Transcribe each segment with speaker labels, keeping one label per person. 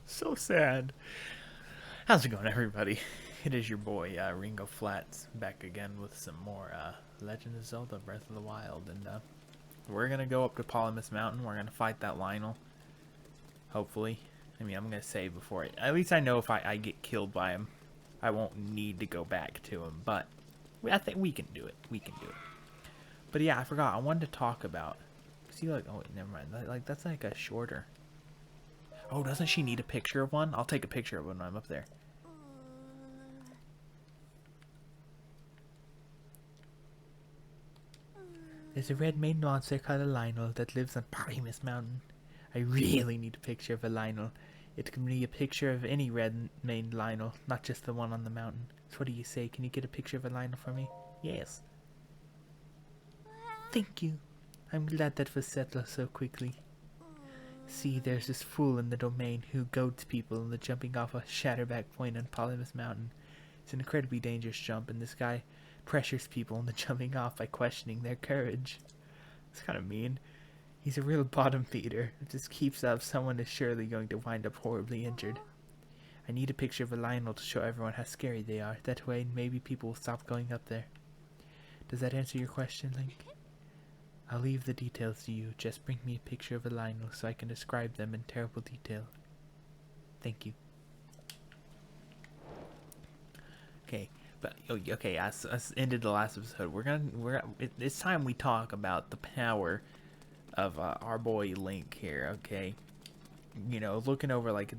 Speaker 1: So sad. How's it going, everybody? It is your boy, Ringo Flats, back again with some more Legend of Zelda Breath of the Wild. And we're going to go up to Polymus Mountain. We're going to fight that Lionel, hopefully. I mean, I'm going to save before it. At least I know if I get killed by him, I won't need to go back to him. But I think we can do it. We can do it. But yeah, I forgot. I wanted to talk about... See, like, oh, wait, never mind. Like, that's like a shorter... Oh, doesn't she need a picture of one? I'll take a picture of one when I'm up there. There's a red-maned monster called a Lionel that lives on Polymus Mountain. I really need a picture of a Lionel. It can be a picture of any red-maned Lionel, not just the one on the mountain. So what do you say? Can you get a picture of a Lionel for me? Yes. Thank you. I'm glad that was settled so quickly. See, there's this fool in the domain who goads people into jumping off a Shatterback Point on Polymus Mountain. It's an incredibly dangerous jump, and this guy pressures people into jumping off by questioning their courage. It's kind of mean. He's a real bottom feeder. If this keeps up, someone is surely going to wind up horribly injured. I need a picture of a Lionel to show everyone how scary they are. That way, maybe people will stop going up there. Does that answer your question, Link? I'll leave the details to you. Just bring me a picture of a Lionel so I can describe them in terrible detail. Thank you. Okay, but okay. As ended the last episode, it's time we talk about the power of our boy Link here. Okay, you know, looking over like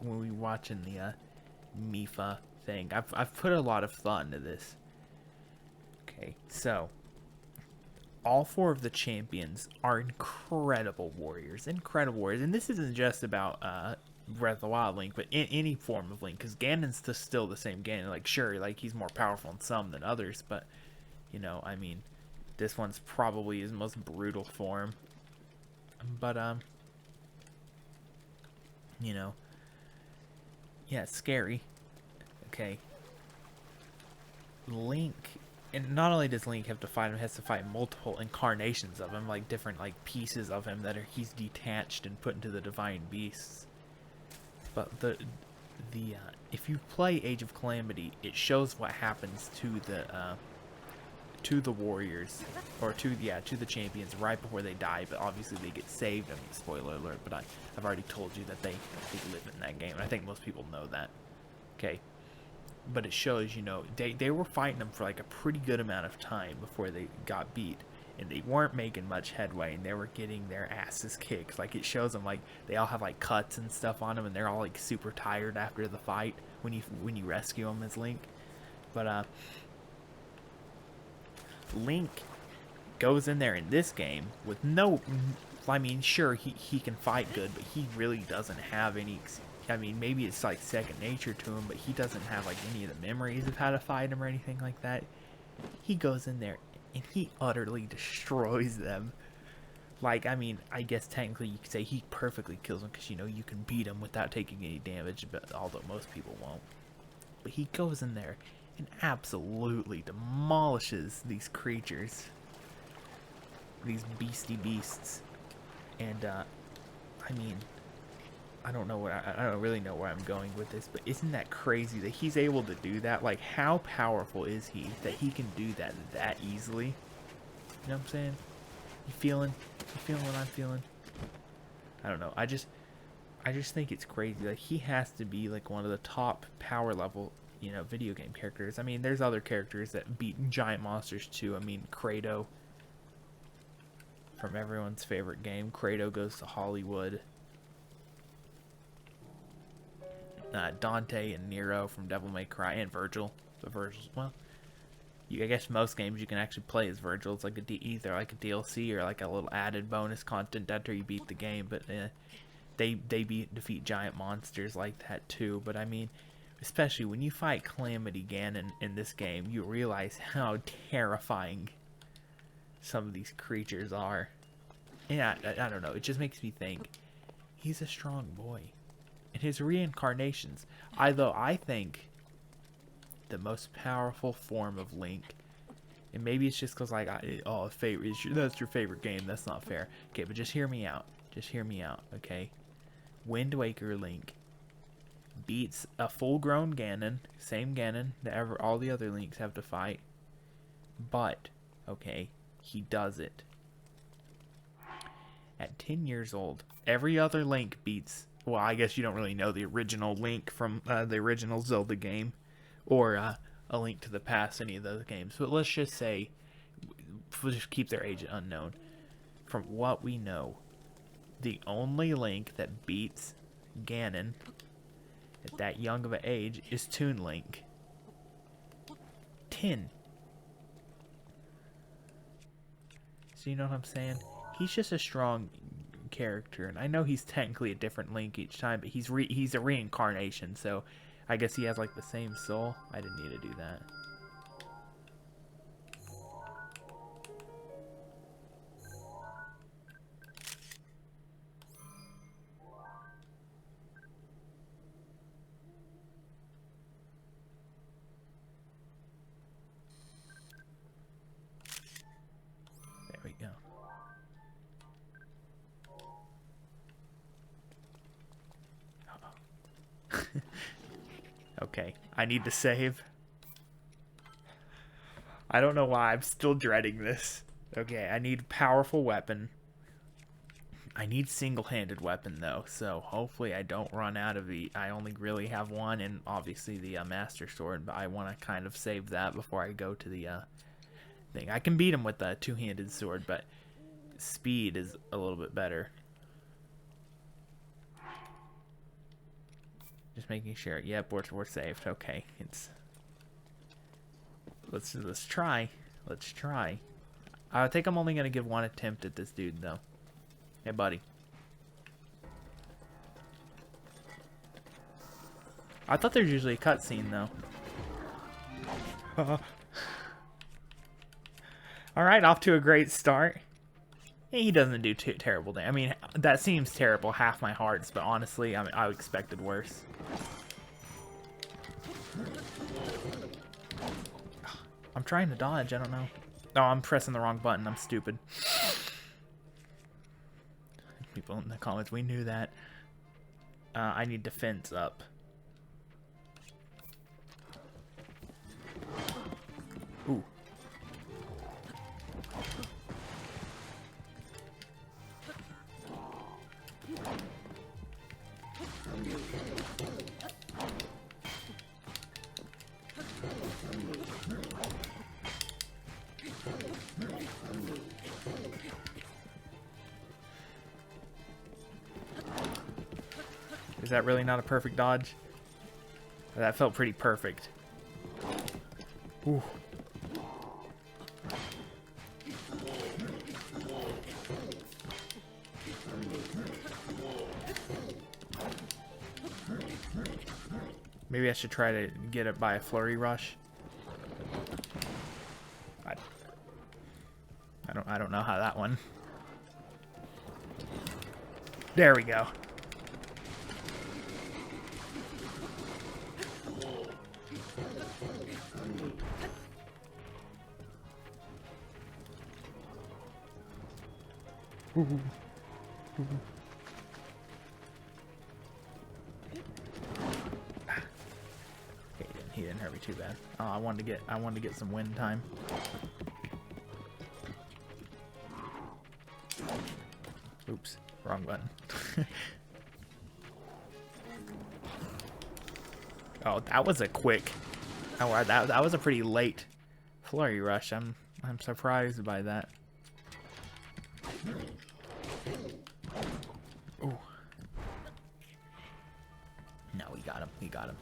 Speaker 1: when we watching the Mifa thing. I've put a lot of thought into this. Okay, so all four of the champions are incredible warriors, and this isn't just about Breath of the Wild Link, but in any form of Link, because Ganon's still the same Ganon. Like, sure, like he's more powerful in some than others, but you know, I mean, this one's probably his most brutal form. But you know, yeah, it's scary. Okay, Link. And not only does Link have to fight him, he has to fight multiple incarnations of him, like different like pieces of him that he's detached and put into the divine beasts. But if you play Age of Calamity, it shows what happens to the warriors, or to the champions right before they die. But obviously they get saved. I mean, spoiler alert. But I've already told you that they live in that game, and I think most people know that. Okay. But it shows, you know, they were fighting them for like a pretty good amount of time before they got beat, and they weren't making much headway, and they were getting their asses kicked. Like, it shows them like they all have like cuts and stuff on them, and they're all like super tired after the fight when you rescue them as Link. But Link goes in there in this game with no, I mean, sure, he can fight good, but he really doesn't have any. I mean, maybe it's like second nature to him, but he doesn't have like any of the memories of how to fight him or anything like that. He goes in there and he utterly destroys them. Like, I mean, I guess technically you could say he perfectly kills them, because, you know, you can beat him without taking any damage, but although most people won't. But he goes in there and absolutely demolishes these creatures, these beastie beasts. And I mean, I don't really know where I'm going with this, but isn't that crazy that he's able to do that? Like, how powerful is he that he can do that easily? You know what I'm saying? You feeling what I'm feeling? I don't know. I just think it's crazy. Like, he has to be like one of the top power level, you know, video game characters. I mean, there's other characters that beat giant monsters too. I mean, Kratos from everyone's favorite game. Kratos Goes to Hollywood. Dante and Nero from Devil May Cry, and Virgil. But Virgil's, well, I guess most games you can actually play as Virgil. It's like either like a DLC or like a little added bonus content after you beat the game. But they defeat giant monsters like that too. But I mean, especially when you fight Calamity Ganon in this game, you realize how terrifying some of these creatures are. And I don't know, it just makes me think, he's a strong boy. And his reincarnations, although I think the most powerful form of Link, and maybe it's just because like that's your favorite game. That's not fair. Okay, but just hear me out. Okay, Wind Waker Link beats a full-grown Ganon, same Ganon that all the other Links have to fight. But, okay, he does it. At 10 years old, every other Link beats... Well, I guess you don't really know the original Link from the original Zelda game. Or A Link to the Past, any of those games. But let's just say... We'll just keep their age unknown. From what we know, the only Link that beats Ganon at that young of an age is Toon Link. 10. So you know what I'm saying? He's just a strong character, and I know he's technically a different Link each time, but he's a reincarnation, so I guess he has like the same soul. I didn't need to do that. There we go. Okay, I need to save. I don't know why I'm still dreading this. Okay, I need a powerful weapon. I need single-handed weapon though, so hopefully I don't run out of the... I only really have one, and obviously the Master Sword, but I want to kind of save that before I go to the thing. I can beat him with a two-handed sword, but speed is a little bit better. Just making sure. Yep, we're saved. Okay, it's... Let's try. Let's try. I think I'm only gonna give one attempt at this dude though. Hey, buddy. I thought there's usually a cutscene though. All right, off to a great start. He doesn't do too terrible damage. I mean, that seems terrible. Half my hearts, but honestly, I mean, I expected worse. I'm trying to dodge. I don't know. Oh, I'm pressing the wrong button. I'm stupid. People in the comments, we knew that. I need defense up. Ooh. Is that really not a perfect dodge? That felt pretty perfect. Ooh. Maybe I should try to get it by a flurry rush. I don't know how that one. There we go. Okay, he didn't hurt me too bad. Oh, I wanted to get some wind time. Oops, wrong button. Oh, that was a quick. Oh, that was a pretty late flurry rush. I'm surprised by that. Ooh. No, we got him. We got him.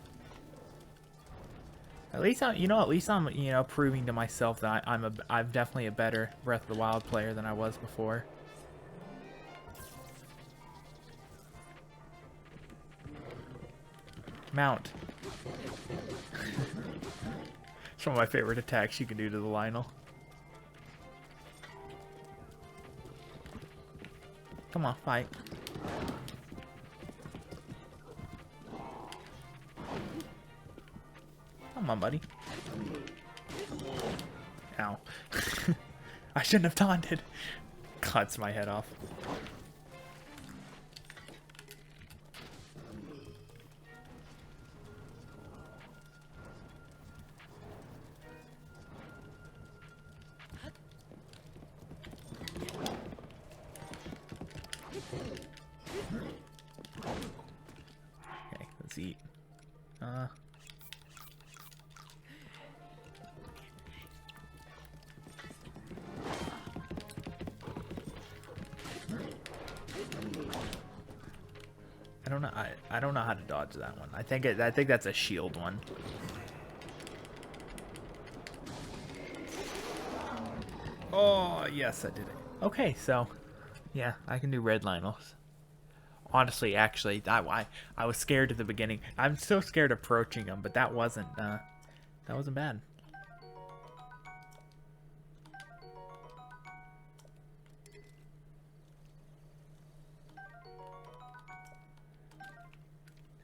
Speaker 1: At least I'm proving to myself that I'm definitely a better Breath of the Wild player than I was before. Mount. It's one of my favorite attacks you can do to the Lionel. Come on, fight. Come on, buddy. Ow. I shouldn't have taunted. Cuts my head off. Okay, let's eat. I don't know. I don't know how to dodge that one. I think that's a shield one. Oh yes, I did it. Okay, so yeah, I can do red Lionels. Honestly, actually, I was scared at the beginning. I'm so scared approaching them, but that wasn't bad.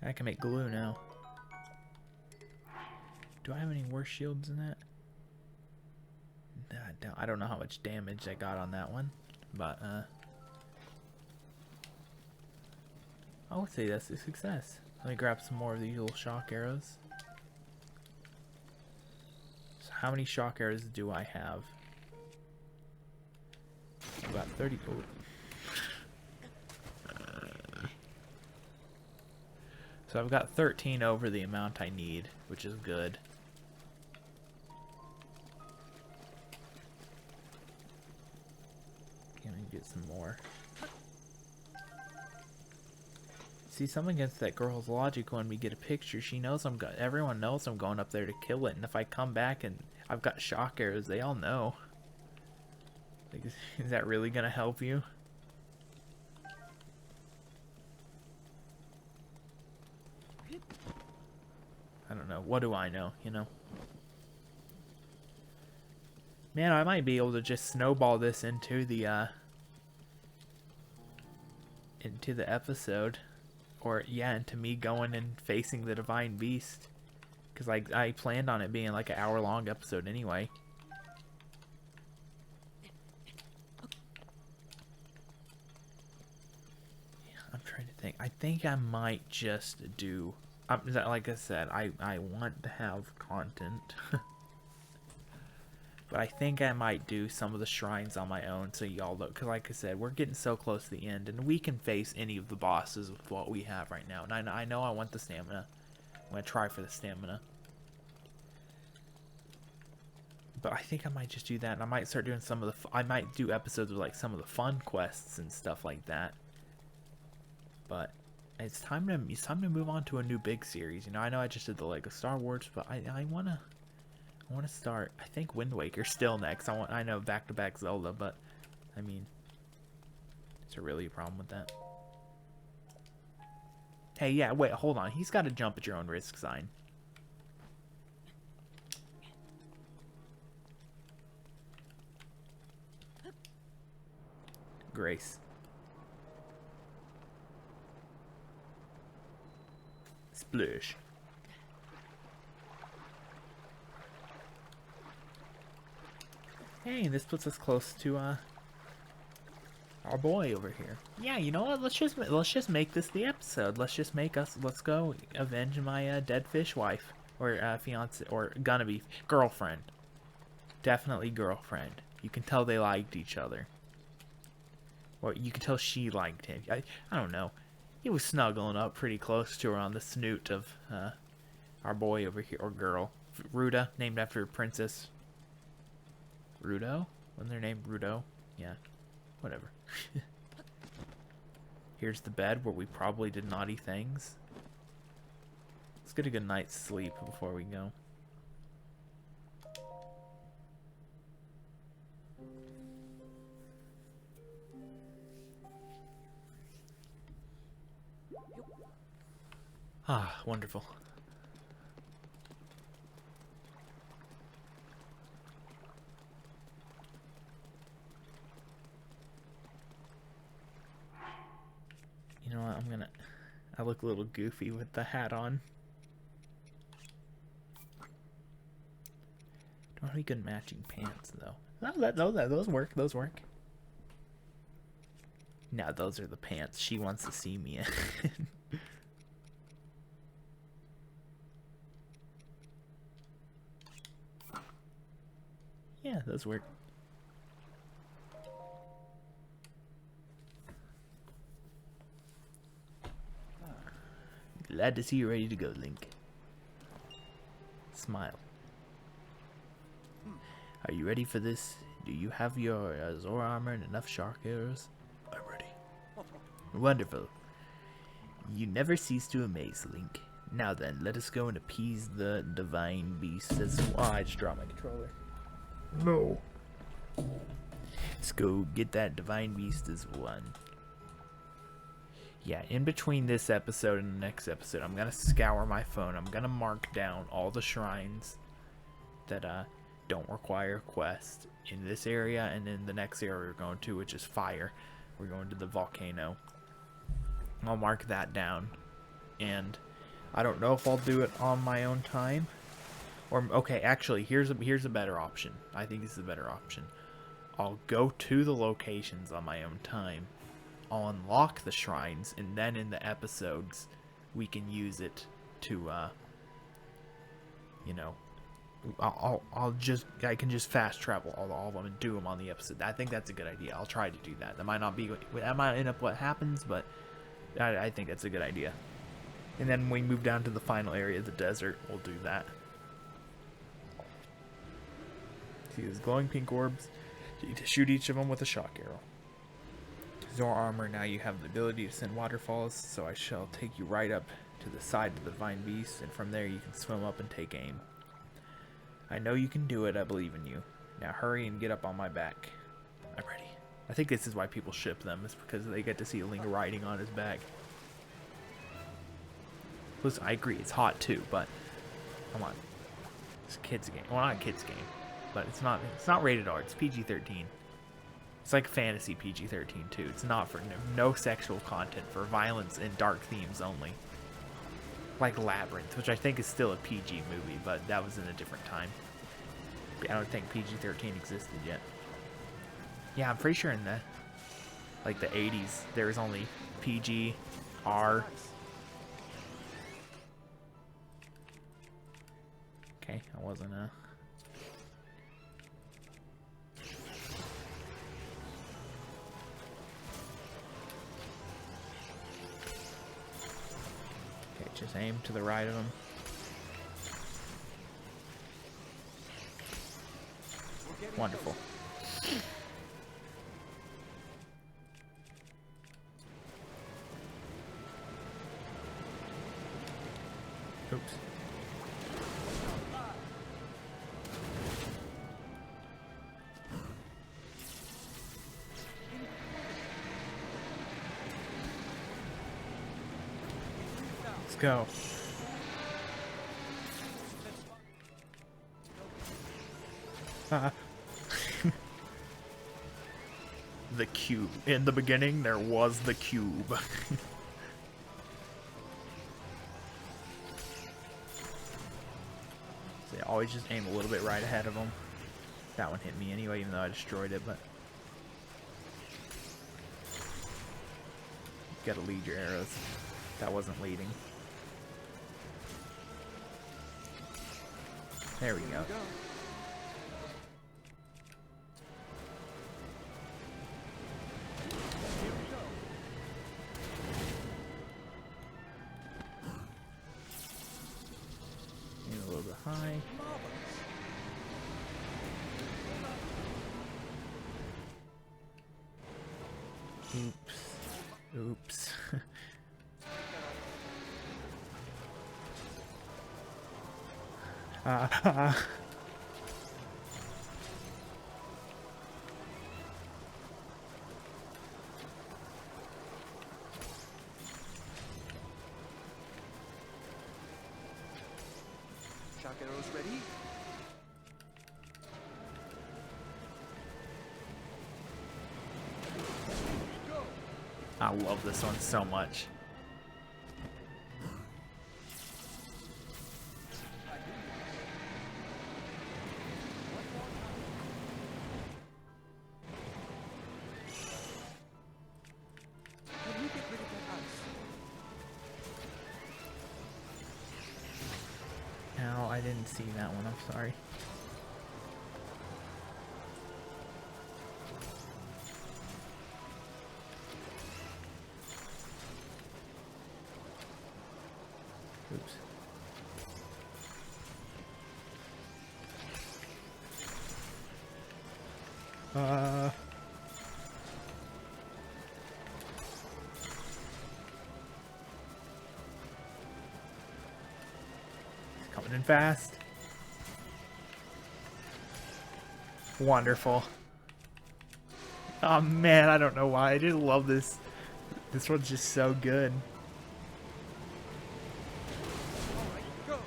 Speaker 1: I can make glue now. Do I have any worse shields than that? I don't know how much damage I got on that one, but I would say that's a success. Let me grab some more of these little shock arrows. So how many shock arrows do I have? About 30. Oh. So I've got 13 over the amount I need, which is good. Let me get some more. See, something against that girl's logic when we get a picture. She knows everyone knows I'm going up there to kill it, and if I come back and I've got shock arrows, they all know. Like, is that really gonna help you? I don't know. What do I know, you know? Man, I might be able to just snowball this into the episode. Or, yeah, into me going and facing the Divine Beast. Because I planned on it being like an hour-long episode anyway. Yeah, I'm trying to think. I think I might just do... like I said, I want to have content. But I think I might do some of the shrines on my own so y'all look. Because like I said, we're getting so close to the end. And we can face any of the bosses with what we have right now. And I know I want the stamina. I'm going to try for the stamina. But I think I might just do that. And I might start doing some of the... I might do episodes with like some of the fun quests and stuff like that. But it's time to move on to a new big series. You know, I know I just did the Lego Star Wars. But I want to... I want to start. I think Wind Waker's still next. I know back-to-back Zelda, but I mean, is there really a problem with that? Hey, yeah, wait, hold on. He's got to jump at your own risk sign. Grace. Splish. Hey, this puts us close to our boy over here. Yeah, you know what? Let's just make this the episode. Let's go avenge my dead fish wife or fiance or gonna be girlfriend. Definitely girlfriend. You can tell they liked each other. Or you can tell she liked him. I don't know. He was snuggling up pretty close to her on the snoot of our boy over here, or girl. Ruta, named after Princess Ruto? Wasn't their name Ruto? Yeah. Whatever. Here's the bed where we probably did naughty things. Let's get a good night's sleep before we go. Ah, wonderful. You know what, I look a little goofy with the hat on. Don't have any good matching pants, though. Those work, those work. No, those are the pants she wants to see me in. Yeah, those work. Glad to see you ready to go, Link. Smile. Are you ready for this? Do you have your Zora armor and enough shark arrows? I'm ready. Wonderful. You never cease to amaze, Link. Now then, let us go and appease the divine beast as well. Oh, I just dropped my controller. No. Let's go get that divine beast as one. Yeah, in between this episode and the next episode, I'm gonna scour my phone. I'm gonna mark down all the shrines that don't require a quest in this area and in the next area we're going to, which is fire. We're going to the volcano. I'll mark that down, and I don't know if I'll do it on my own time, or okay, actually, here's a better option. I think this is a better option. I'll go to the locations on my own time. I'll unlock the shrines, and then in the episodes, we can use it to, you know, I can just fast travel all of them and do them on the episode. I think that's a good idea. I'll try to do that. That might not end up what happens, but I think that's a good idea. And then when we move down to the final area of the desert, we'll do that. See those glowing pink orbs? You need to shoot each of them with a shock arrow. Zora armor, now you have the ability to send waterfalls, so I shall take you right up to the side of the divine beast, and from there you can swim up and take aim. I know you can do it, I believe in you. Now hurry and get up on my back. I'm ready. I think this is why people ship them, is because they get to see Link riding on his back. Listen, I agree, it's hot too, but come on. It's a kid's game. Well, not a kid's game, but it's not rated R, it's PG-13. It's like fantasy PG-13 too. It's not for no sexual content, for violence and dark themes only. Like Labyrinth, which I think is still a PG movie, but that was in a different time. I don't think PG-13 existed yet. Yeah, I'm pretty sure in the 80s there was only PG, R. Okay, I wasn't Okay, just aim to the right of them. Wonderful. Oops. Let's go. The cube. In the beginning, there was the cube. So yeah, always just aim a little bit right ahead of them. That one hit me anyway, even though I destroyed it, but... You gotta lead your arrows. That wasn't leading. There we go. A little bit high. Oops. Oops.
Speaker 2: Shock arrows ready. Go.
Speaker 1: I love this one so much.
Speaker 2: Can you get rid of that ice?
Speaker 1: No, I didn't see that one. I'm sorry. Uh... Coming in fast. Wonderful. Oh man, I don't know why. I just love this. This one's just so good.
Speaker 2: All right, go.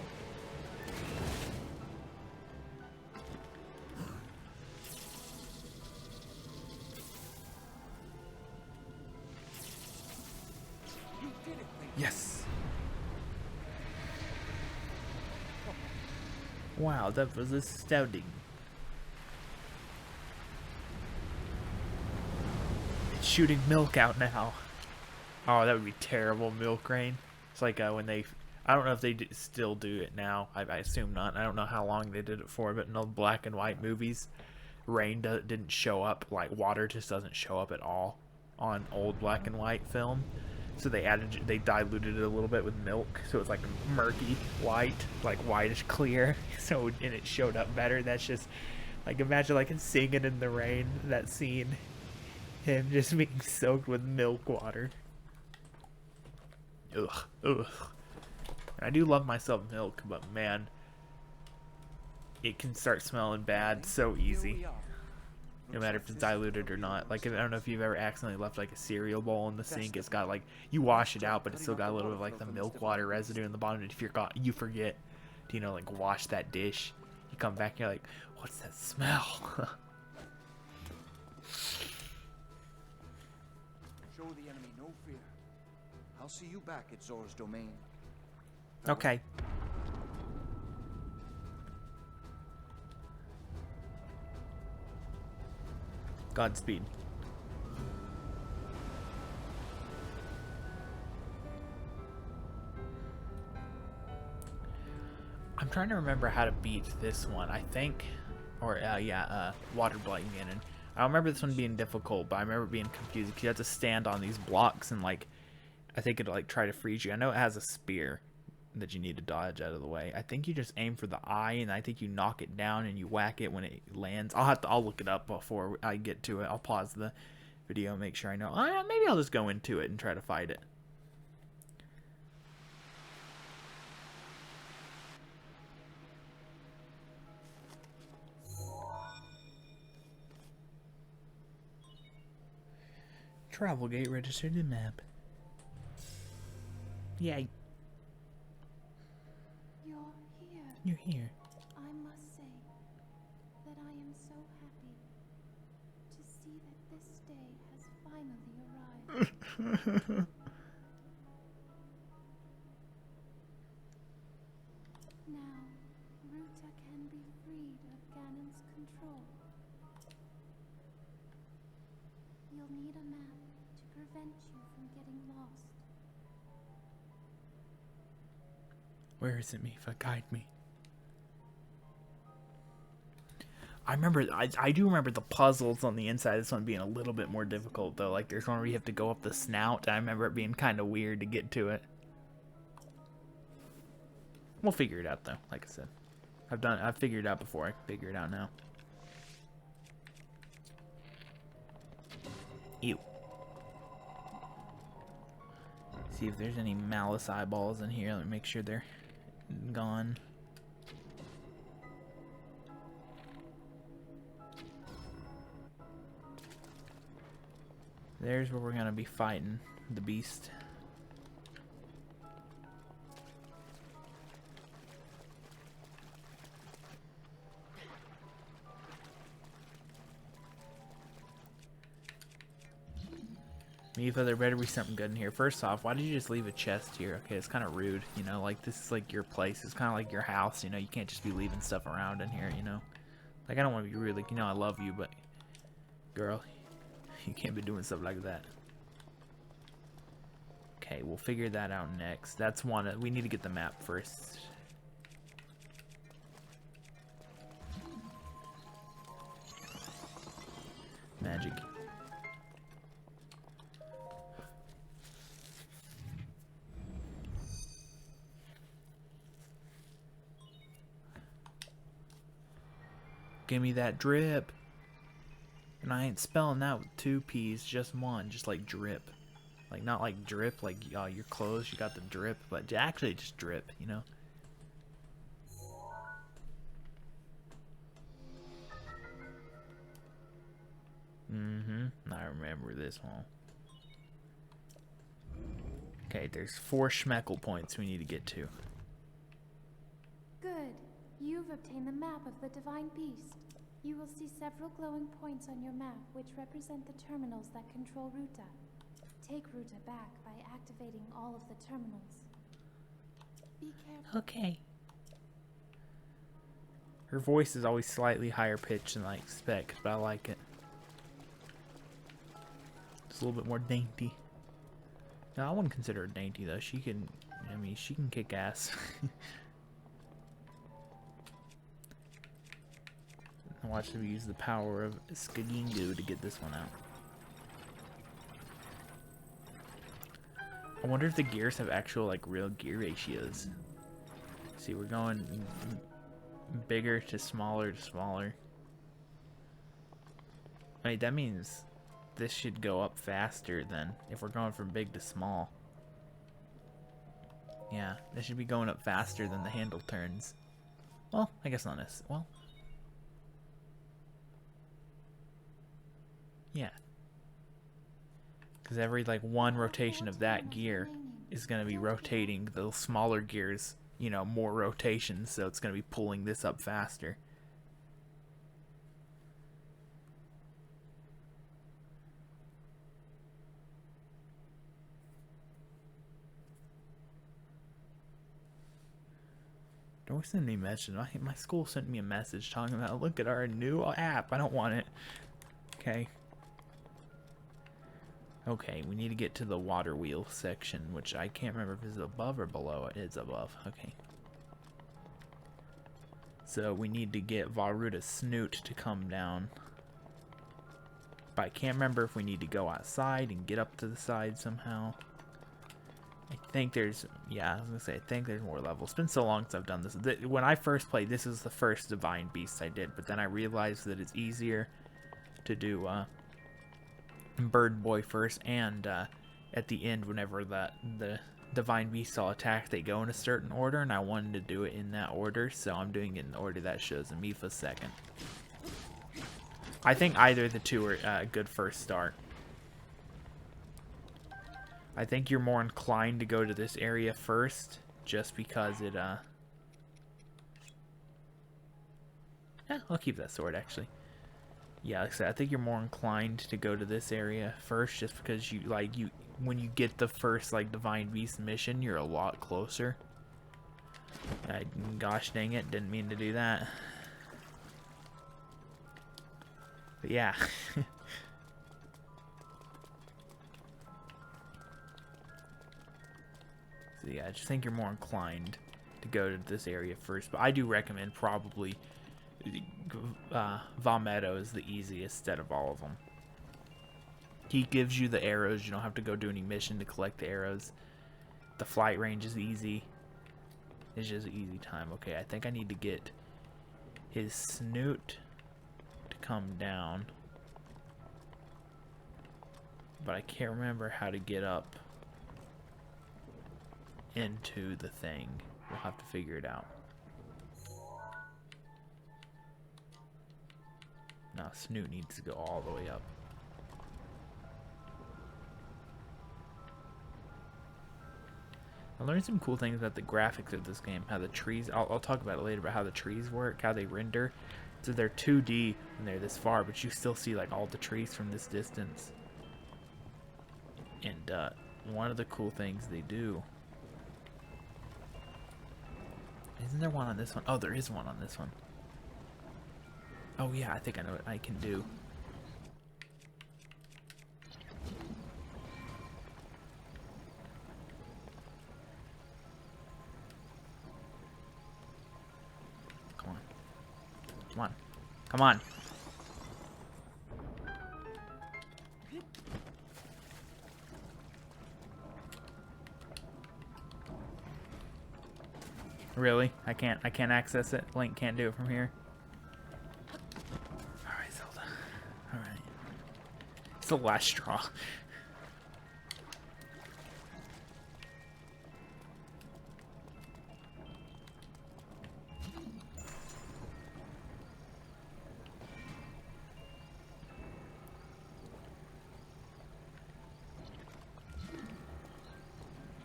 Speaker 2: You did it, Link.
Speaker 1: Yes. Wow, that was astounding. It's shooting milk out now. Oh, that would be terrible, milk rain. It's like when they... I don't know if they still do it now. I assume not. I don't know how long they did it for, but in old black and white movies, rain didn't show up. Like, water just doesn't show up at all on old black and white film. So they diluted it a little bit with milk, so it's like murky white, like whitish clear. So and it showed up better. That's just like, imagine like singing in the rain. That scene, him just being soaked with milk water. Ugh, ugh. I do love myself milk, but man, it can start smelling bad so easy.
Speaker 2: Here we are.
Speaker 1: No matter if it's diluted or not. Like, I don't know if you've ever accidentally left like a cereal bowl in the sink. It's got like, you wash it out, but it's still got a little bit of like the milk water residue in the bottom. And if you forget to, you know, like wash that dish, you come back and you're like, what's that smell?
Speaker 2: Show the enemy no fear. I'll see you back at Zora's domain.
Speaker 1: Okay. Godspeed. I'm trying to remember how to beat this one. I think, or Water Blight Ganon. I don't remember this one being difficult, but I remember being confused because you have to stand on these blocks and like, I think it'll like try to freeze you. I know it has a spear that you need to dodge out of the way. I think you just aim for the eye, and I think you knock it down and you whack it when it lands. I'll look it up before I get to it. I'll pause the video and make sure I know. Maybe I'll just go into it and try to fight it. Travel gate registered in map. Yay. You're here.
Speaker 3: I must say that I am so happy to see that this day has finally arrived. Now, Ruta can be freed of Ganon's control. You'll need a map to prevent you from getting lost.
Speaker 1: Where is it, Mifa? Guide me. I do remember the puzzles on the inside of this one being a little bit more difficult, though. Like, there's one where you have to go up the snout. I remember it being kind of weird to get to it. We'll figure it out, though. Like I said, I've figured it out before. I can figure it out now. Ew. See if there's any malice eyeballs in here. Let me make sure they're gone. There's where we're gonna be fighting the beast. Mifa, there better be something good in here. First off, why did you just leave a chest here? Okay, it's kind of rude, you know, like this is like your place. It's kind of like your house, you know, you can't just be leaving stuff around in here, you know. Like, I don't want to be rude, like, you know, I love you, but girl, you can't be doing stuff like that. Okay, we'll figure that out next. That's one. We need to get the map first. Magic. Give me that drip. And I ain't spelling that with 2 P's, just one, just like drip. Like, not like drip, like your clothes, you got the drip, but actually just drip, you know? I remember this one. Okay, there's 4 Schmeckle points we need to get to.
Speaker 3: Good. You've obtained the map of the Divine Beast. You will see several glowing points on your map which represent the terminals that control Ruta. Take Ruta back by activating all of the terminals. Be careful.
Speaker 1: Okay. Her voice is always slightly higher pitched than I expect, but I like it. It's a little bit more dainty. No, I wouldn't consider her dainty though. She can, I mean, she can kick ass. Watch them use the power of Skagingu to get this one out. I wonder if the gears have actual, like, real gear ratios. See, we're going bigger to smaller to smaller. Wait, that means this should go up faster than if we're going from big to small. Yeah, this should be going up faster than the handle turns. Well, I guess not as well. Yeah. Because every, like, one rotation of that gear is going to be rotating the smaller gears, you know, more rotations, so it's going to be pulling this up faster. Don't send me a message. My school sent me a message talking about, look at our new app. I don't want it. Okay. Okay, we need to get to the water wheel section, which I can't remember if it's above or below. It is above. Okay. So we need to get Varuta's snoot to come down. But I can't remember if we need to go outside and get up to the side somehow. I think there's, yeah, I was gonna say, I think there's more levels. It's been so long since I've done this. When I first played, this is the first Divine Beast I did, but then I realized that it's easier to do Bird Boy first, and at the end, whenever the Divine Beasts all attack, they go in a certain order, and I wanted to do it in that order, so I'm doing it in the order that shows Amifa second. I think either of the two are a good first start. I think you're more inclined to go to this area first, just because it, yeah, I'll keep that sword, actually. Yeah, like I said, I think you're more inclined to go to this area first, just because you, like, when you get the first, like, Divine Beast mission, you're a lot closer. Gosh dang it, didn't mean to do that. But yeah. So yeah, I just think you're more inclined to go to this area first. But I do recommend probably Valmetto is the easiest out of all of them. He gives you the arrows. You don't have to go do any mission to collect the arrows. The flight range is easy. It's just an easy time. Okay, I think I need to get his snoot to come down. But I can't remember how to get up into the thing. We'll have to figure it out. Now Snoot needs to go all the way up. I learned some cool things about the graphics of this game. How the trees, I'll talk about it later, about how the trees work, how they render. So they're 2D when they're this far, but you still see like all the trees from this distance. And one of the cool things they do. Isn't there one on this one? Oh, there is one on this one. Oh yeah, I think I know what I can do. Come on. Come on. Come on. Really? I can't access it? Link can't do it from here? Alright, Zelda. Alright. It's the last straw.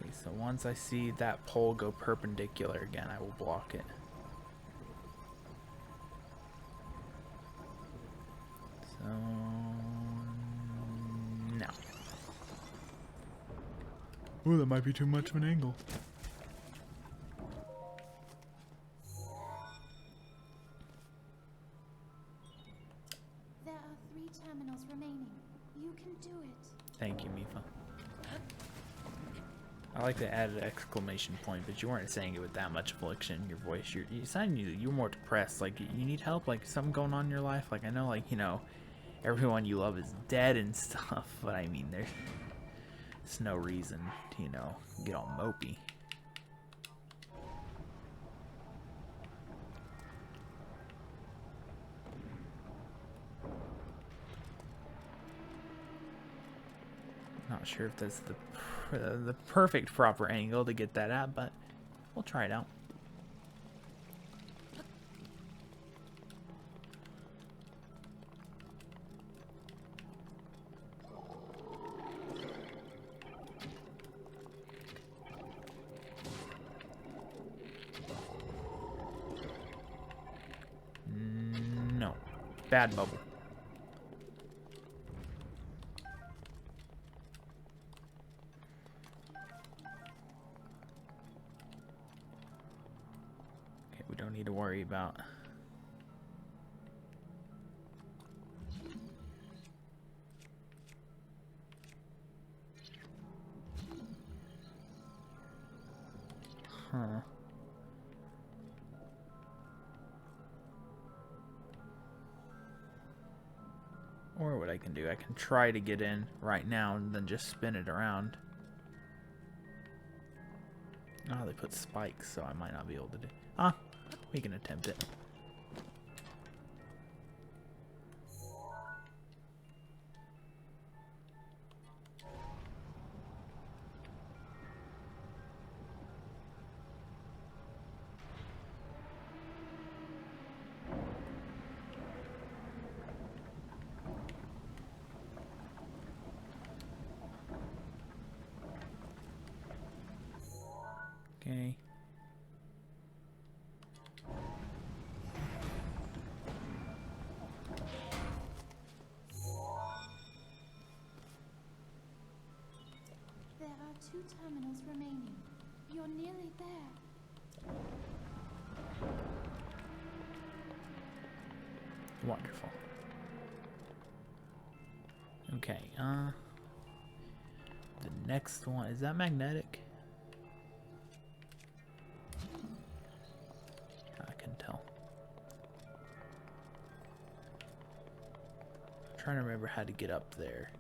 Speaker 1: Okay, so once I see that pole go perpendicular again, I will block it. So no. Oh, that might be too much of an angle.
Speaker 3: There are 3 terminals remaining. You can do it.
Speaker 1: Thank you, Mifa. I like to add an exclamation point, but you weren't saying it with that much affliction in your voice. You sounded you were more depressed. Like you need help. Like something going on in your life. Like I know, like everyone you love is dead and stuff. But I mean, there's no reason to get all mopey. Not sure if that's the perfect proper angle to get that at, but we'll try it out. No. Bad bubble. Okay, we don't need to worry about... Huh. Or what I can do, I can try to get in right now and then just spin it around. Oh, they put spikes, so I might not be able to do... Ah, we can attempt it. Okay.
Speaker 3: There are 2 terminals remaining. You're nearly there.
Speaker 1: Wonderful. Okay, the next one, is that magnetic? I can tell. I'm trying to remember how to get up there.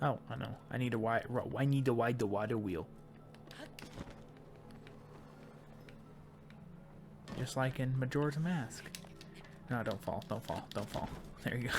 Speaker 1: Oh, I know. I need to wide the water wheel. Just like in Majora's Mask. No, don't fall, don't fall, don't fall. There you go.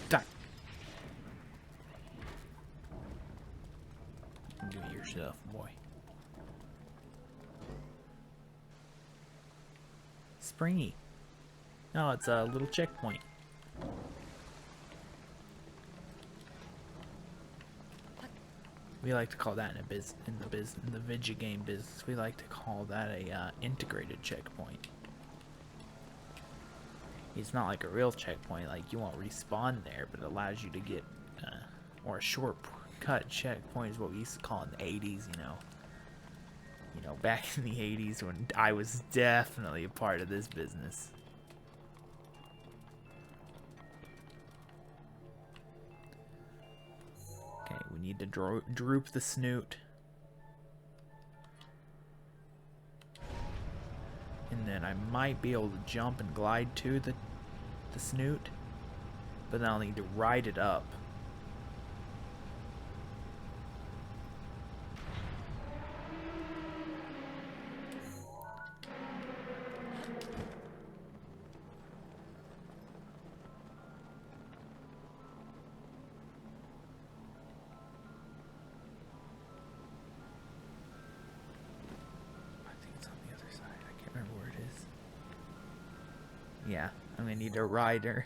Speaker 1: Die. Do it yourself, boy. Springy. No, it's a little checkpoint. We like to call that in the video game business. We like to call that a integrated checkpoint. It's not like a real checkpoint, like you won't respawn there, but it allows you to get, or a shortcut checkpoint is what we used to call in the 80s, You know, back in the 80s when I was definitely a part of this business. Okay, we need to droop the snoot. And then I might be able to jump and glide to the snoot. But then I'll need to ride it up. Yeah, I'm gonna need a rider.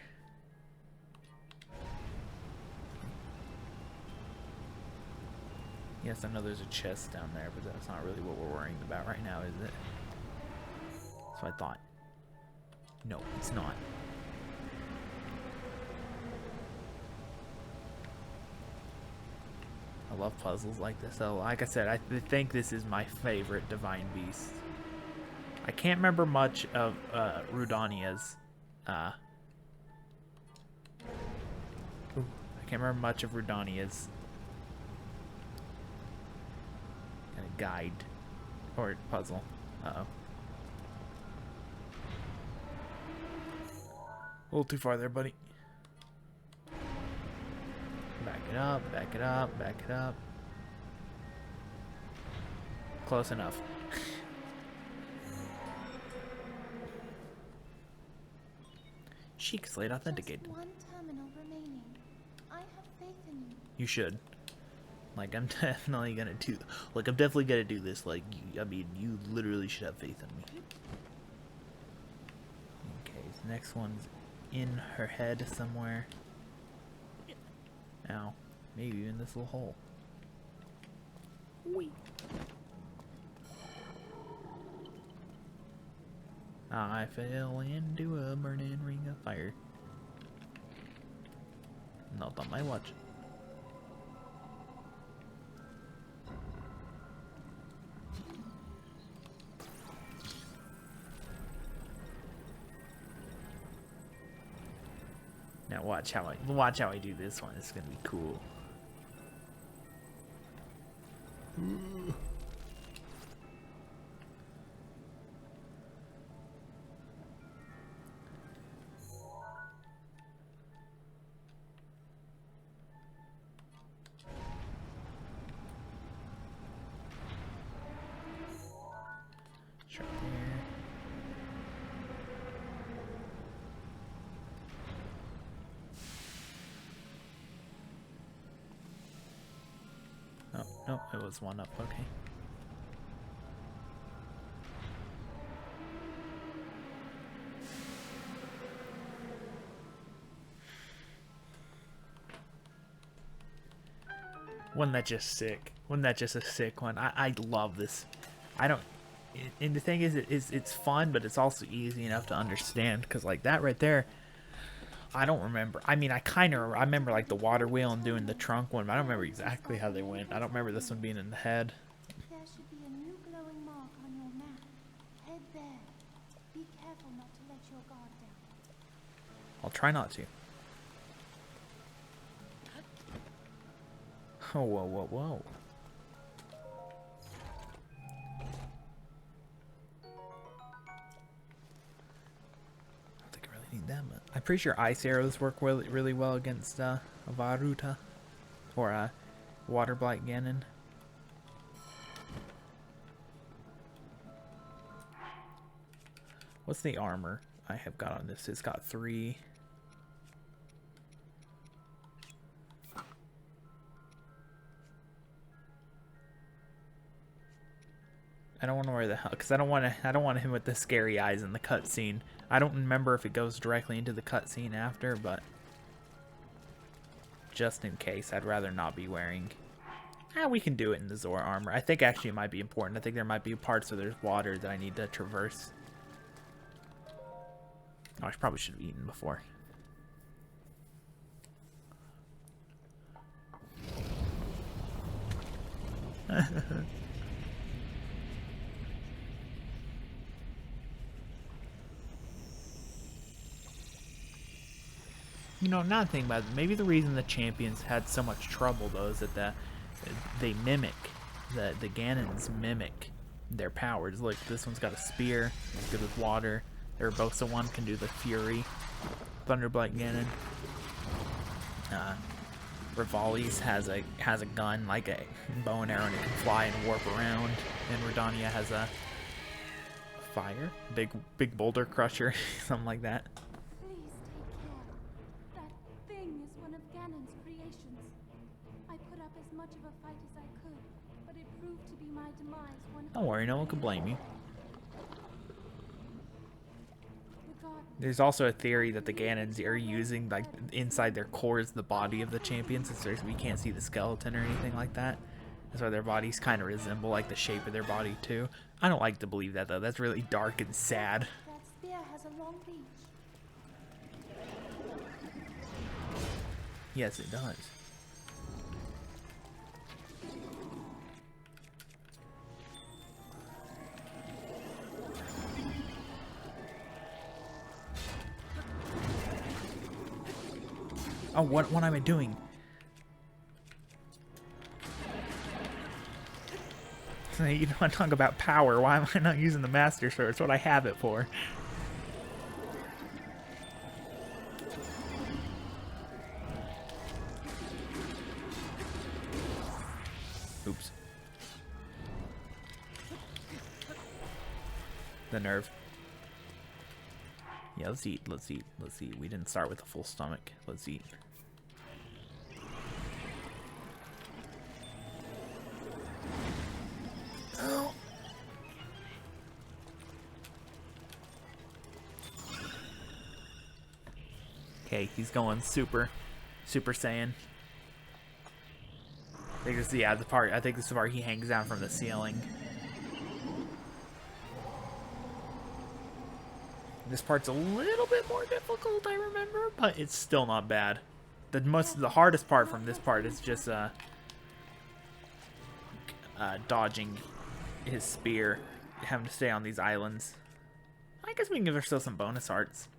Speaker 1: Yes, I know there's a chest down there, but that's not really what we're worrying about right now, is it? So I thought. No, it's not. I love puzzles like this. So, like I said, I think this is my favorite Divine Beast. I can't remember much of Rudania's. I can't remember much of Rudania's kind of guide or puzzle. Uh-oh. A little too far there, buddy. Back it up, back it up, back it up. Close enough. Chic Slate authenticated.
Speaker 3: Just one terminal remaining. I have faith in you.
Speaker 1: You should. Like, I'm definitely gonna do. Like, I'm definitely gonna do this. Like, I mean, you literally should have faith in me. Okay, so next one's in her head somewhere. Ow. Maybe in this little hole. Wait. I fell into a burning ring of fire. Not on my watch. Now watch how I do this one. It's gonna be cool. Sure. Oh, no, it was one up, okay. Wasn't that just sick? Wasn't that just a sick one? I love this. I don't... And the thing is, it's fun, but it's also easy enough to understand, because like that right there, I don't remember. I mean, I remember like the water wheel and doing the trunk one, but I don't remember exactly how they went. I don't remember this one being in the head.
Speaker 3: There should be a new glowing mark on your map. Head there. Be careful not to let your guard down.
Speaker 1: I'll try not to. Oh, whoa, whoa, whoa. Need them. I'm pretty sure ice arrows work really well against Ruta or Water Blight Ganon. What's the armor I have got on this? It's got 3. I don't want to wear the hell because I don't want him with the scary eyes in the cutscene. I don't remember if it goes directly into the cutscene after, but just in case, I'd rather not be wearing. We can do it in the Zora armor. I think actually it might be important. I think there might be parts where there's water that I need to traverse. Oh, I probably should have eaten before. You know, not thinking about it, maybe the reason the champions had so much trouble though is that they mimic the Ganons mimic their powers. Look, this one's got a spear. It's good with water. The Urbosa one can do the Fury. Thunderblight Ganon. Rivali's has a gun like a bow and arrow and it can fly and warp around. And Redania has a fire, big boulder crusher, something like that.
Speaker 3: Please take care. That thing is one of Ganon's creations. I put up as much of a fight as I could, but it proved to be my demise.
Speaker 1: Don't worry, no one can blame you.
Speaker 3: The god
Speaker 1: There's also a theory that the Ganons are using, like, inside their cores the body of the champions, since we can't see the skeleton or anything like that. That's why their bodies kind of resemble, like, the shape of their body, too. I don't like to believe that, though. That's really dark and sad.
Speaker 3: that spear has a long reach.
Speaker 1: Yes, it does. Oh, what am I doing? You know, I talk about power. Why am I not using the Master Sword? It's what I have it for. Oops. The nerve. Yeah, let's eat. Let's eat. Let's eat. We didn't start with a full stomach. Let's eat. Okay, he's going Super Saiyan. I think this is, yeah, the part. I think this is the part he hangs down from the ceiling. This part's a little bit more difficult, I remember, but it's still not bad. The hardest part from this part is just dodging his spear, having to stay on these islands. I guess we can give ourselves some bonus hearts.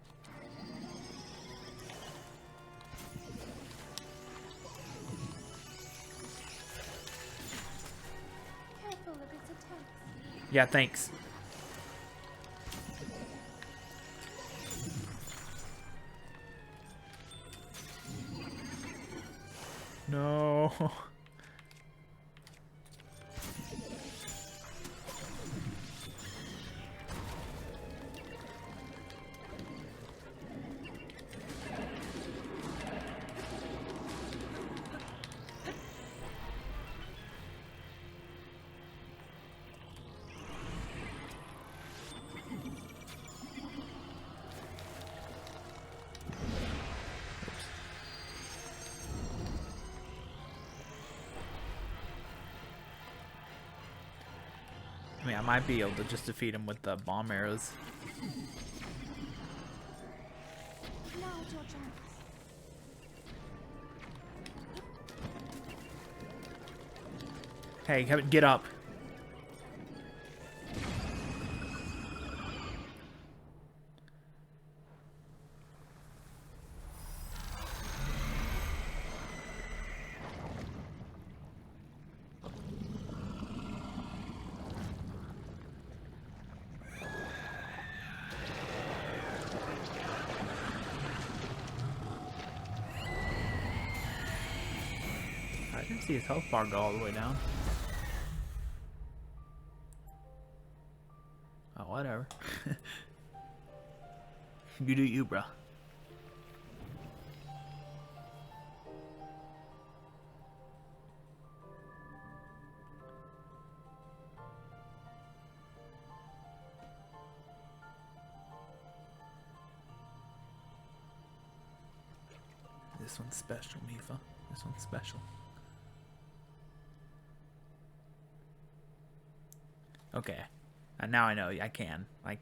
Speaker 3: Careful of its attacks.
Speaker 1: Yeah, thanks. No. I mean, I might be able to just defeat him with the bomb arrows.
Speaker 3: Now it's your chance.
Speaker 1: Hey, get up. I didn't see his health bar go all the way down. Oh, whatever. You do you, bro. This one's special, Mifa. This one's special. Okay. And now I know I can make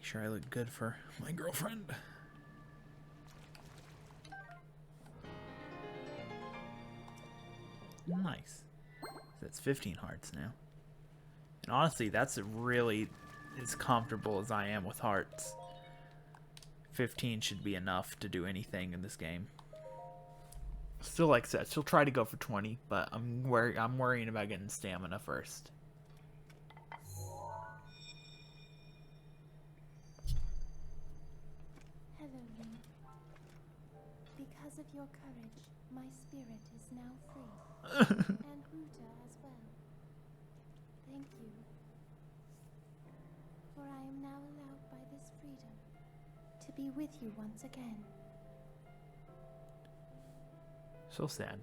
Speaker 1: sure I look good for my girlfriend. Nice. That's 15 hearts now. And honestly, that's really as comfortable as I am with hearts. 15 should be enough to do anything in this game. Still, like I said, she'll try to go for 20, but I'm worrying about getting stamina first.
Speaker 3: Hello, Link. Because of your courage, my spirit is now free. And Ruta as well. Thank you. For I am now allowed by this freedom to be with you once again.
Speaker 1: So sad.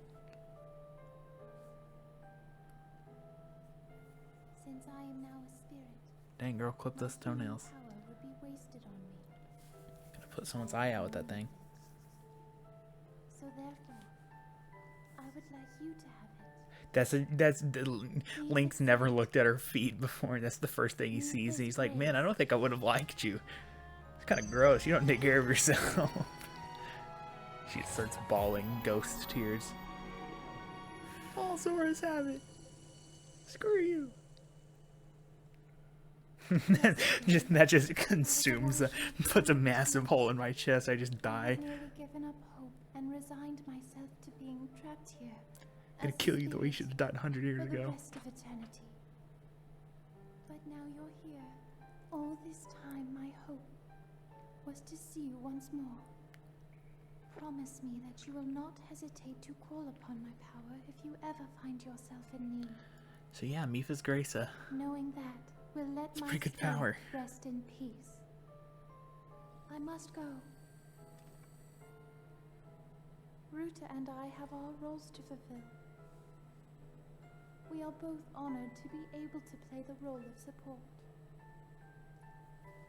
Speaker 3: Since I am now a spirit,
Speaker 1: Dang, girl, clip those
Speaker 3: my healing
Speaker 1: toenails.
Speaker 3: power would be wasted on me.
Speaker 1: Gotta put someone's eye out with that thing.
Speaker 3: So therefore, I would like you to have it.
Speaker 1: That's Link's never looked at her feet before. That's the first thing he sees. He's like, man, I don't think I would have liked you. It's kind of gross. You don't take care of yourself. She starts bawling ghost tears. All Zoras have it. Screw you. that just consumes, puts a massive hole in my chest. I just die.
Speaker 3: I've nearly given up hope and resigned myself to being trapped here.
Speaker 1: I'm gonna kill you the way you should have died 100 years
Speaker 3: for the
Speaker 1: ago.
Speaker 3: rest of eternity. But now you're here. All this time, my hope was to see you once more. Promise me that you will not hesitate to call upon my power if you ever find yourself in need.
Speaker 1: So yeah, Mipha's Gracia.
Speaker 3: Knowing that will let
Speaker 1: It's
Speaker 3: my
Speaker 1: pretty good
Speaker 3: spirit
Speaker 1: power.
Speaker 3: rest in peace. I must go. Ruta and I have our roles to fulfill. We are both honored to be able to play the role of support.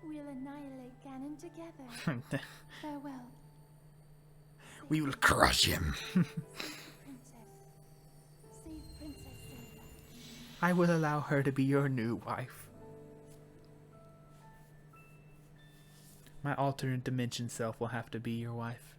Speaker 3: We'll annihilate Ganon together. Farewell.
Speaker 1: We will crush him.
Speaker 3: Princess. Save Princess Zelda.
Speaker 1: I will allow her to be your new wife. My alternate dimension self will have to be your wife.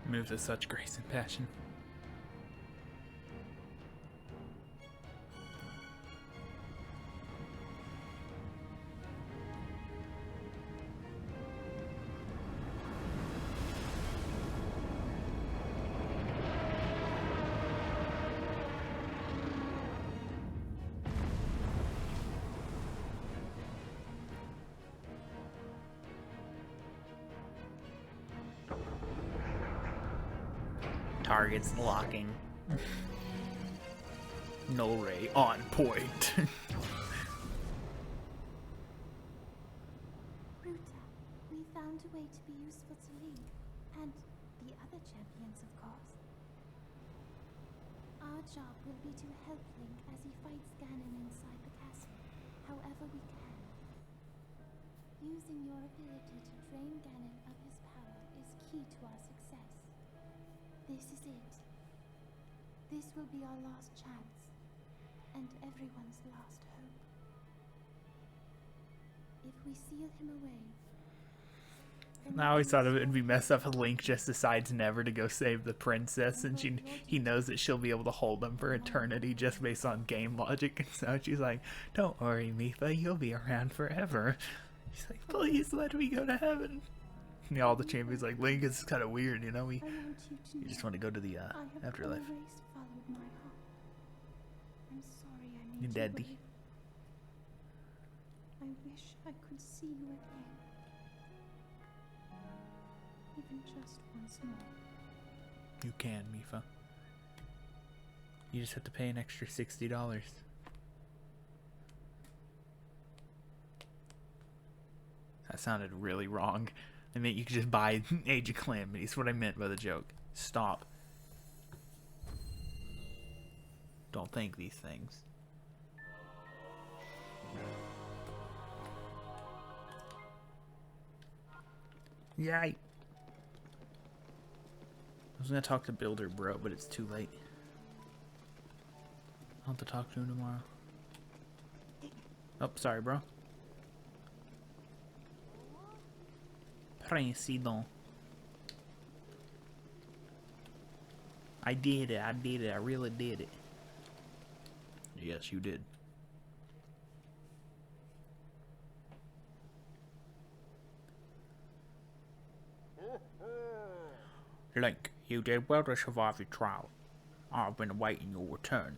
Speaker 1: Moves with such grace and passion. Targets locking. Null ray on point.
Speaker 3: Ruta, we found a way to be useful to Link, and the other champions, of course. Our job will be to help Link as he fights Ganon inside the castle, however we can. Using your ability to drain Ganon of his power is key to our success. This is it. This will be our last chance, and everyone's last hope. If we seal him away...
Speaker 1: I always thought it would be messed up if Link just decides never to go save the princess, and he knows that she'll be able to hold him for eternity just based on game logic. And so she's like, "Don't worry, Mipha, you'll be around forever." She's like, "Please let me go to heaven." And all the champions like, Link is kind of weird, you know.
Speaker 3: I want you to
Speaker 1: You
Speaker 3: know
Speaker 1: just want to go to the
Speaker 3: I have
Speaker 1: afterlife.
Speaker 3: always followed my heart. I'm sorry I made
Speaker 1: You
Speaker 3: you
Speaker 1: daddy.
Speaker 3: wait. I wish I could see you again. even just once more.
Speaker 1: You can, Mifa. You just have to pay an extra $60. That sounded really wrong. I meant you could just buy Age of Calamity. That's what I meant by the joke. Stop. Don't think these things. Yay! I was gonna talk to Builder Bro, but it's too late. I'll have to talk to him tomorrow. Oh, sorry, bro. Président. I did it, I really did it. Yes, you did. Link, you did well to survive your trial. I've been awaiting your return.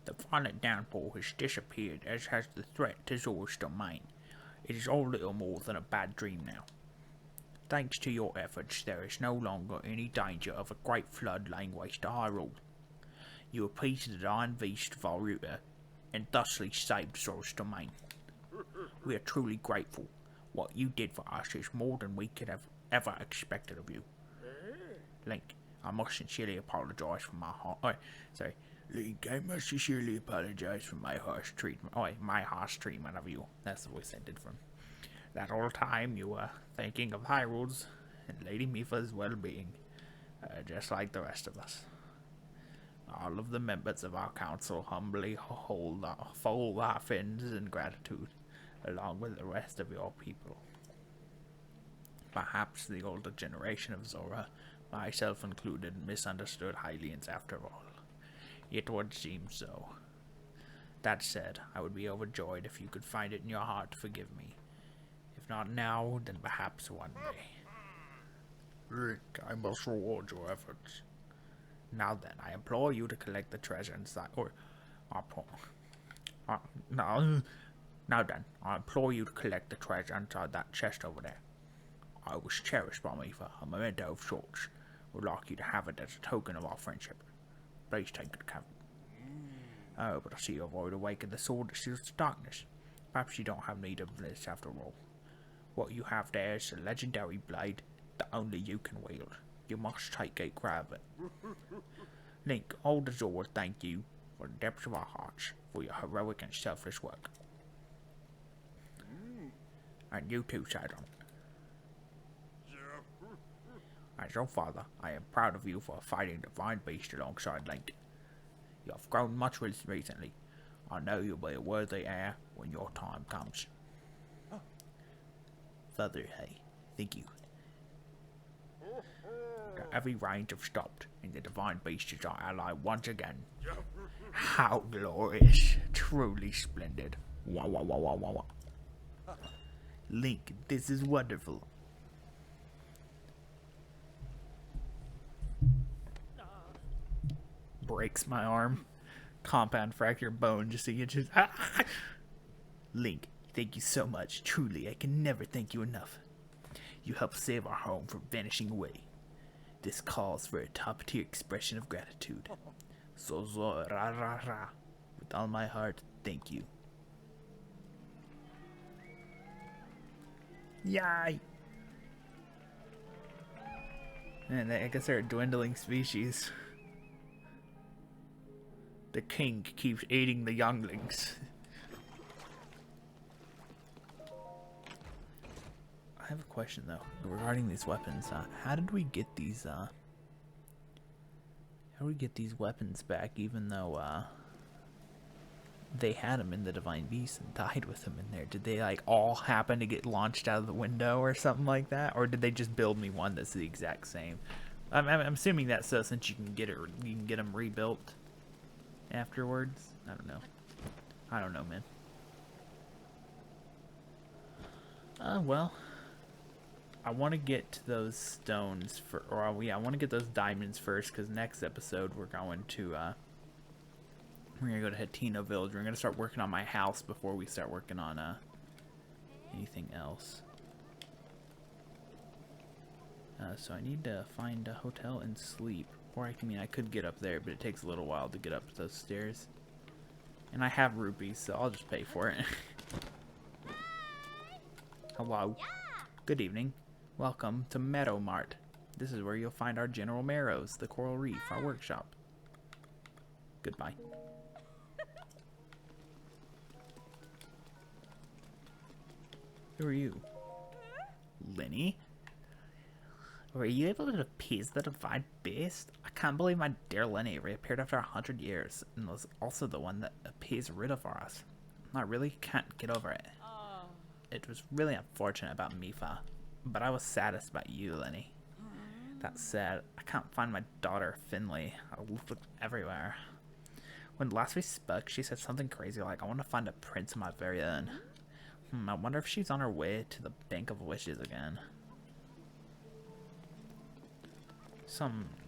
Speaker 1: The violent downpour has disappeared, as has the threat to Zora's domain. It is all little more than a bad dream now. Thanks to your efforts, there is no longer any danger of a great flood laying waste to Hyrule. You appeased the Divine Beast of Ruta, and thusly saved Zora's domain. We are truly grateful. What you did for us is more than we could have ever expected of you. Link, I must sincerely apologize for my Link, I must sincerely apologize for my harsh treatment. My harsh treatment of you. That's the voice I did from. That whole time you were thinking of Hyrule's and Lady Mifa's well-being, just like the rest of us. All of the members of our council humbly fold our fins in gratitude, along with the rest of your people. Perhaps the older generation of Zora, myself included, misunderstood Hylians after all. It would seem so. That said, I would be overjoyed if you could find it in your heart to forgive me. If not now, then perhaps one day. Rick, I must reward your efforts. Now then, I implore you to collect the treasure inside, now then, I implore you to collect the treasure inside that chest over there. I was cherished by Mifa, a memento of sorts. Would like you to have it as a token of our friendship. Please take good care. Oh, but I see you've already awakened the sword that seals the darkness. Perhaps you don't have need of this after all. What you have there is a legendary blade that only you can wield. You must take a grab of it. Link, all the Zora thank you from the depths of our hearts for your heroic and selfless work. And you too, Sidon. As your father, I am proud of you for fighting the Divine Beast alongside Link. You have grown much recently. I know you'll be a worthy heir when your time comes. Father, hey, thank you. The heavy rains have stopped, and the Divine Beast is our ally once again. How glorious! Truly splendid. Wah wah wah wah wah wah. Link, this is wonderful. Breaks my arm. Compound fracture bone just 2 inches. Link, thank you so much. Truly, I can never thank you enough. You helped save our home from vanishing away. This calls for a top-tier expression of gratitude. So, ra ra ra. With all my heart, thank you. Yay! And I guess they're a dwindling species. The king keeps eating the younglings. I have a question though regarding these weapons. How did we get these? How do we get these weapons back? Even though they had them in the Divine Beast and died with them in there. Did they like all happen to get launched out of the window or something like that, or did they just build me one that's the exact same? I'm assuming that's so, since you can get it, you can get them rebuilt afterwards. I don't know, man. Well, I want to get to those stones I want to get those diamonds first, because next episode we're gonna go to Hateno Village. We're gonna start working on my house before we start working on anything else. So I need to find a hotel and sleep. Or I could get up there, but it takes a little while to get up those stairs. And I have rupees, so I'll just pay for it. Hello. Good evening. Welcome to Meadow Mart. This is where you'll find our General Marrows, the Coral Reef, our workshop. Goodbye. Who are you? Lenny? Were you able to appease the Divine Beast? I can't believe my dear Lenny reappeared after 100 years, and was also the one that appeased Ruta for us. I really can't get over it. It was really unfortunate about Mifa, but I was saddest about you, Lenny. That said, I can't find my daughter, Finley. I looked everywhere. When last we spoke, she said something crazy like, I want to find a prince of my very own. I wonder if she's on her way to the Bank of Wishes again.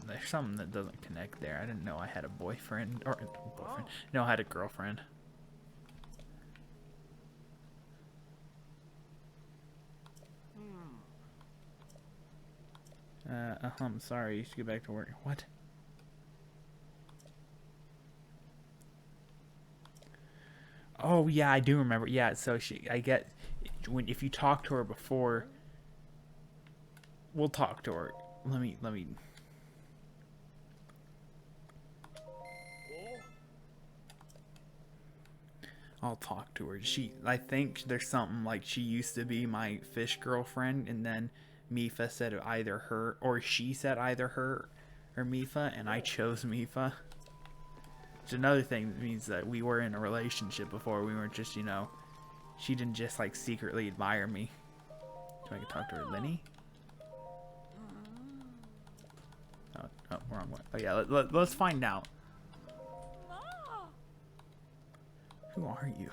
Speaker 1: There's something that doesn't connect there. I didn't know I had a boyfriend, or boyfriend. No, I had a girlfriend. I'm sorry, you should get back to work. What? Oh, yeah, I do remember. Yeah, so if you talk to her before, we'll talk to her. Let me. I'll talk to her. I think there's something like she used to be my fish girlfriend, and then Mifa said either her, or she said either her or Mifa, and I chose Mifa. It's another thing that means that we were in a relationship before. We weren't just, she didn't just like secretly admire me. So I can talk to her. Lenny? Oh, wrong way. Oh yeah, let's find out. Who are you?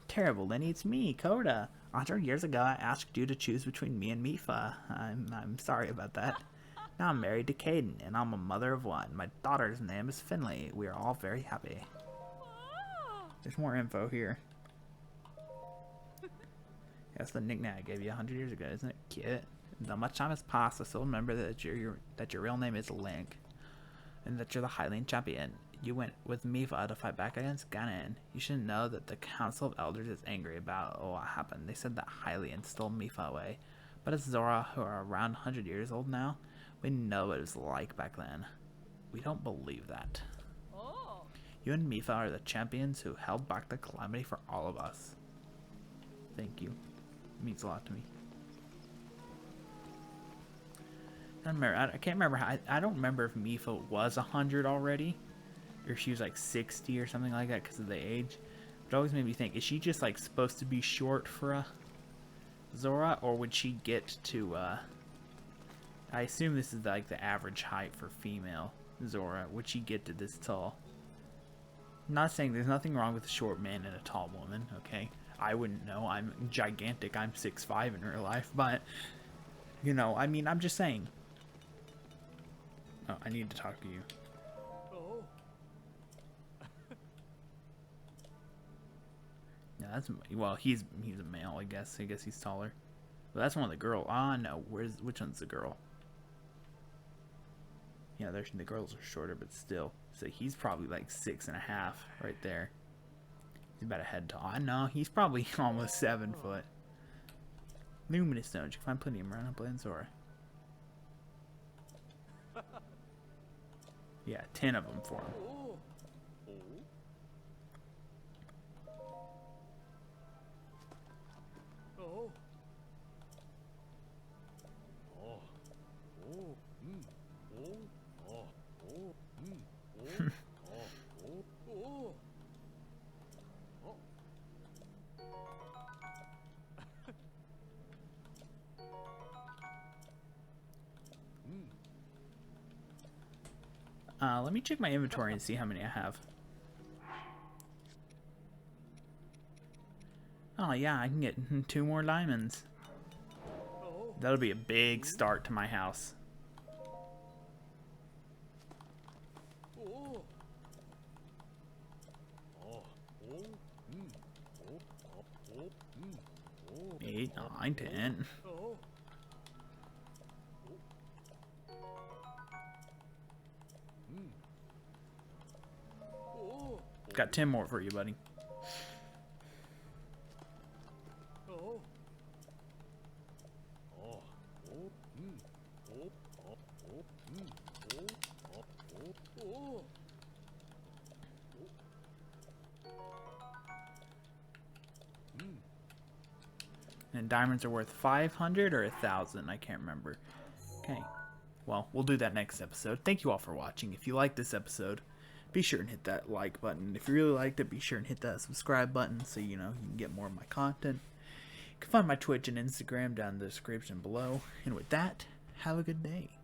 Speaker 1: Terrible, Lenny. It's me, Coda. 100 years ago, I asked you to choose between me and Mifa. I'm sorry about that. Now I'm married to Caden, and I'm a mother of one. My daughter's name is Finley. We are all very happy. There's more info here. That's the nickname I gave you 100 years ago. Isn't it cute? Though much time has passed, I still remember that your real name is Link, and that you're the Hylian champion. You went with Mifa to fight back against Ganon. You should know that the Council of Elders is angry about what happened. They said that Hylian stole Mifa away. But as Zora, who are around 100 years old now, we know what it was like back then. We don't believe that. You and Mifa are the champions who held back the calamity for all of us. Thank you. It means a lot to me. I can't remember. I don't remember if Mifa was 100 already, or she was like 60 or something like that because of the age. But it always made me think: is she just like supposed to be short for Zora, or would she get to? I assume this is like the average height for female Zora. Would she get to this tall? I'm not saying there's nothing wrong with a short man and a tall woman. Okay, I wouldn't know. I'm gigantic. I'm 6'5" in real life, but I mean, I'm just saying. Oh, I need to talk to you. Yeah, well, he's a male, I guess. I guess he's taller. Well, that's one of the girls. Ah, no. Which one's the girl? Yeah, the girls are shorter, but still. So he's probably like 6.5 right there. He's about a head tall. I know, he's probably almost 7 foot. Luminous stones. You can find plenty of them around Blanzora. Yeah, 10 of them for him. Let me check my inventory and see how many I have. Oh yeah, I can get 2 more diamonds. That'll be a big start to my house. Eight, 9, 10. Got 10 more for you, buddy. And diamonds are worth 500 or 1,000. I can't remember. Okay. Well, we'll do that next episode. Thank you all for watching. If you liked this episode, be sure and hit that like button. If you really liked it, be sure and hit that subscribe button so you know you can get more of my content. You can find my Twitch and Instagram down in the description below. And with that, have a good day.